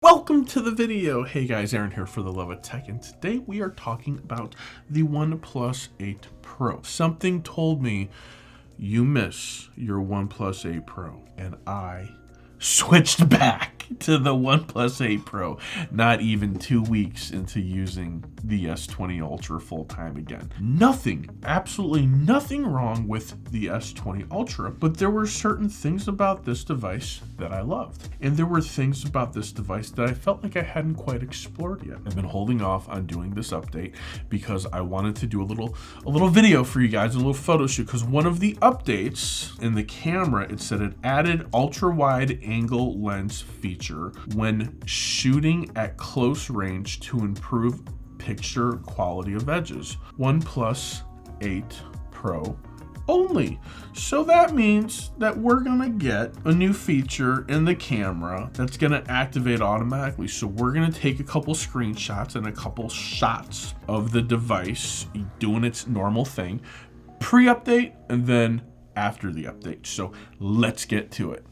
Welcome to the video. Hey guys, Aaron here for the Love of Tech, and today we are talking about the OnePlus 8 Pro. Something told me you miss your OnePlus 8 Pro, and I switched back to the OnePlus 8 Pro not even 2 weeks into using the S20 Ultra full time again. Absolutely nothing wrong with the S20 Ultra, but there were certain things about this device that I loved. And there were things about this device that I felt like I hadn't quite explored yet. I've been holding off on doing this update because I wanted to do a little video for you guys, a little photo shoot, because one of the updates in the camera, it said it added ultra wide angle lens feature when shooting at close range to improve picture quality of edges. OnePlus 8 Pro only. So that means that we're gonna get a new feature in the camera that's gonna activate automatically. So we're gonna take a couple screenshots and a couple shots of the device doing its normal thing, pre-update and then after the update. So let's get to it.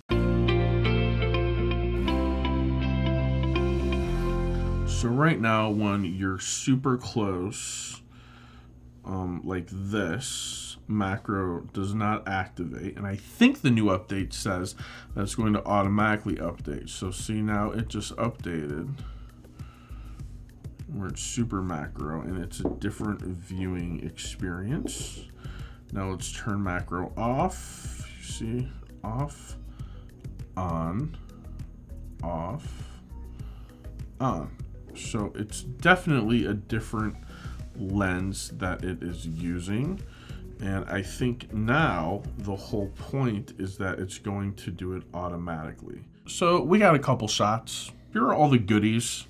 So right now, when you're super close, like this, macro does not activate. And I think the new update says that it's going to automatically update. So see, now it just updated where it's super macro and it's a different viewing experience. Now let's turn macro off. You see, off, on, off, on. So it's definitely a different lens that it is using. And I think now the whole point is that it's going to do it automatically. So we got a couple shots. Here are all the goodies.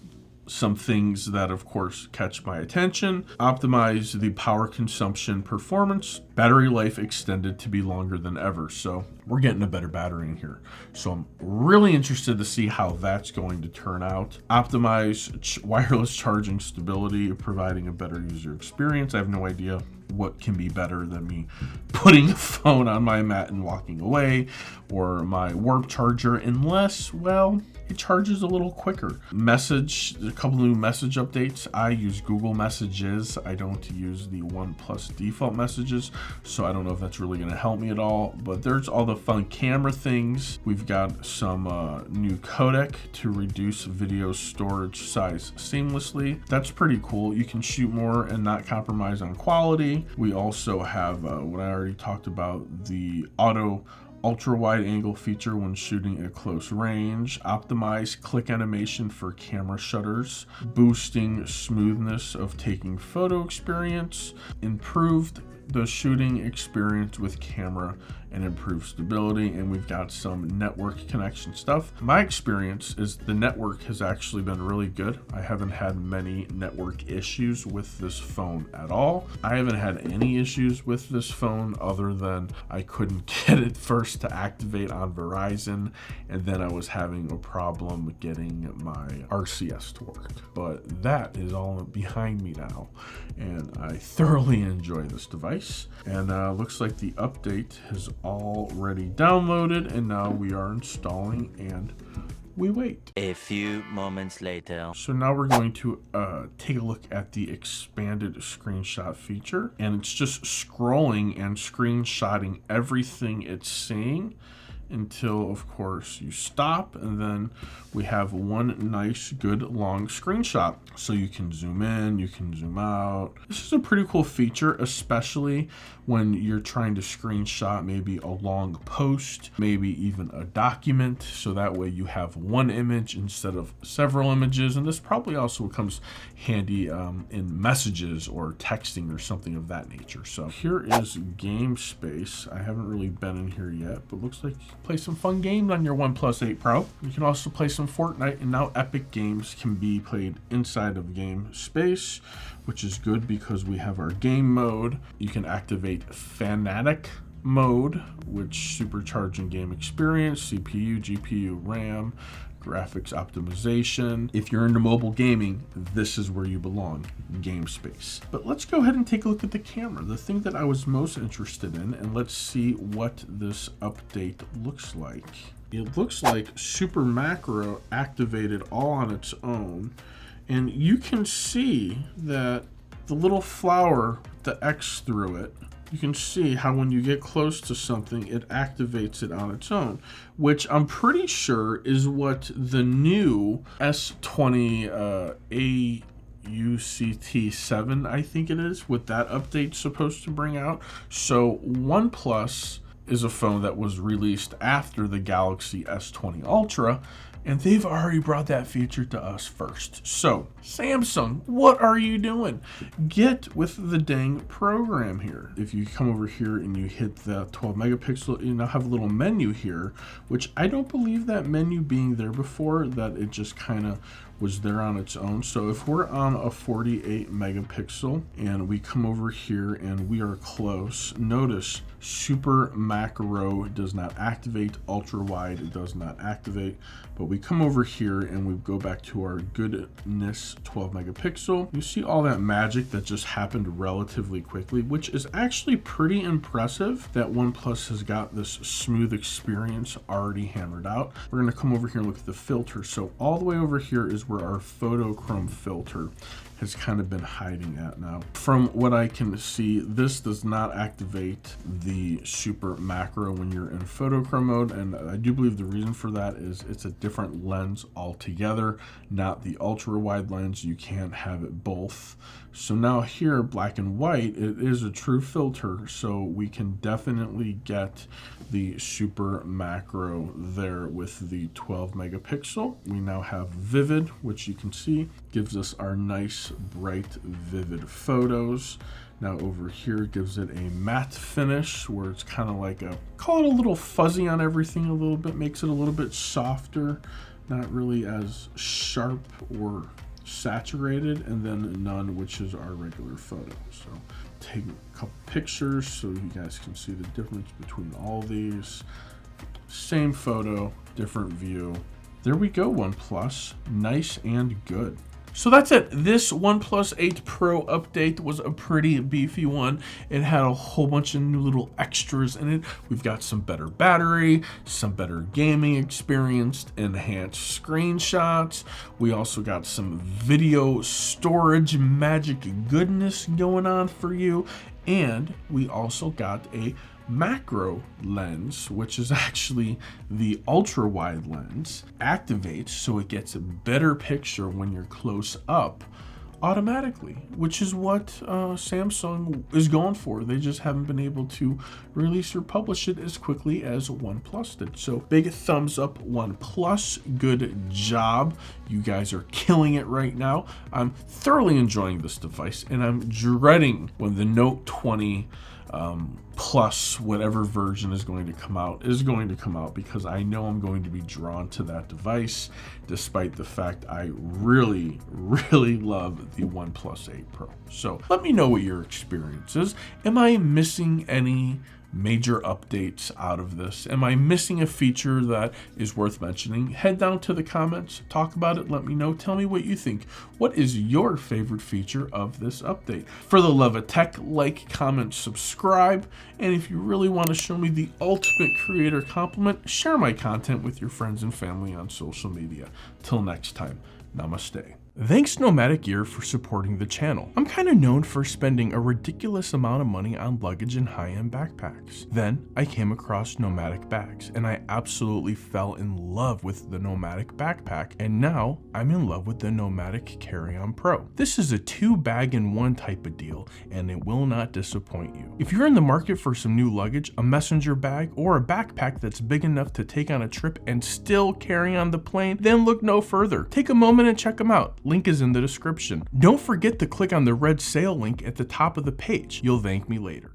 Some things that of course catch my attention. Optimize the power consumption performance. Battery life extended to be longer than ever. So we're getting a better battery in here. So I'm really interested to see how that's going to turn out. Optimize wireless charging stability, providing a better user experience. I have no idea what can be better than me putting a phone on my mat and walking away, or my Warp charger, unless, well, it charges a little quicker. A couple new message updates. I use Google Messages. I don't use the OnePlus default messages, so I don't know if that's really gonna help me at all, but there's all the fun camera things. We've got some new codec to reduce video storage size seamlessly. That's pretty cool. You can shoot more and not compromise on quality. We also have what I already talked about, the auto ultra wide angle feature when shooting at close range, optimize click animation for camera shutters, boosting smoothness of taking photo experience, improved the shooting experience with camera and improved stability, and we've got some network connection stuff. My experience is the network has actually been really good. I haven't had many network issues with this phone at all. I haven't had any issues with this phone other than I couldn't get it first to activate on Verizon, and then I was having a problem getting my RCS to work. But that is all behind me now, and I thoroughly enjoy this device. And looks like the update has already downloaded, and now we are installing and we wait. A few moments later. So now we're going to take a look at the expanded screenshot feature, and it's just scrolling and screenshotting everything it's seeing until, of course, you stop, and then we have one nice, good, long screenshot. So you can zoom in, you can zoom out. This is a pretty cool feature, especially when you're trying to screenshot maybe a long post, maybe even a document, so that way you have one image instead of several images. And this probably also comes handy in messages or texting or something of that nature. So here is Game Space. I haven't really been in here yet, but looks like you can play some fun games on your OnePlus 8 Pro. You can also play some Fortnite, and now Epic games can be played inside of Game Space, which is good because we have our game mode. You can activate Fanatic mode, which supercharging game experience, CPU, GPU, RAM, graphics optimization. If you're into mobile gaming, this is where you belong, Game Space. But let's go ahead and take a look at the camera, the thing that I was most interested in, and let's see what this update looks like. it looks like Super Macro activated all on its own. And you can see that the little flower, the X through it, you can see how when you get close to something, it activates it on its own, which I'm pretty sure is what the new S20 AUCT7, I think it is, with that update supposed to bring out. So OnePlus is a phone that was released after the Galaxy S20 Ultra, and they've already brought that feature to us first. So, Samsung, what are you doing? Get with the dang program here. If you come over here and you hit the 12 megapixel, you now have a little menu here, which I don't believe that menu being there before, that it just kind of was there on its own. So if we're on a 48 megapixel and we come over here and we are close, notice Super Macro does not activate, ultra wide does not activate, but we come over here and we go back to our goodness 12 megapixel. You see all that magic that just happened relatively quickly, which is actually pretty impressive that OnePlus has got this smooth experience already hammered out. We're gonna come over here and look at the filter. So all the way over here is where our photochrome filter has kind of been hiding at now. From what I can see, this does not activate the Super Macro when you're in photochrome mode, and I do believe the reason for that is it's a different lens altogether, not the ultra wide lens. You can't have it both. So now here, black and white, it is a true filter, so we can definitely get the Super Macro there with the 12 megapixel. We now have vivid, which you can see gives us our nice, bright, vivid photos. Now over here it gives it a matte finish where it's kind of like call it a little fuzzy on everything a little bit, makes it a little bit softer, not really as sharp or saturated, and then none, which is our regular photo. So take a couple pictures so you guys can see the difference between all these. Same photo, different view. There we go, OnePlus, nice and good. So that's it. This OnePlus 8 Pro update was a pretty beefy one. It had a whole bunch of new little extras in it. We've got some better battery, some better gaming experience, enhanced screenshots. We also got some video storage magic goodness going on for you. And we also got a macro lens, which is actually the ultra wide lens, activates so it gets a better picture when you're close up automatically, which is what Samsung is going for. They just haven't been able to release or publish it as quickly as OnePlus did. So big thumbs up, OnePlus. Good job. You guys are killing it right now. I'm thoroughly enjoying this device, and I'm dreading when the Note 20 Plus, whatever version is going to come out, because I know I'm going to be drawn to that device, despite the fact I really, really love the OnePlus 8 Pro. So let me know what your experience is. Am I missing any major updates out of this? Am I missing a feature that is worth mentioning? Head down to the comments, talk about it, let me know, tell me what you think. What is your favorite feature of this update? For the love of tech, like, comment, subscribe, and if you really want to show me the ultimate creator compliment, share my content with your friends and family on social media. Till next time, namaste. Thanks Nomadic Gear for supporting the channel. I'm kind of known for spending a ridiculous amount of money on luggage and high-end backpacks. Then I came across Nomadic bags and I absolutely fell in love with the Nomadic backpack, and now I'm in love with the Nomadic Carry-On Pro. This is a 2-bag-in-1 type of deal and it will not disappoint you. If you're in the market for some new luggage, a messenger bag, or a backpack that's big enough to take on a trip and still carry on the plane, then look no further. Take a moment and check them out. Link is in the description. Don't forget to click on the red sale link at the top of the page. You'll thank me later.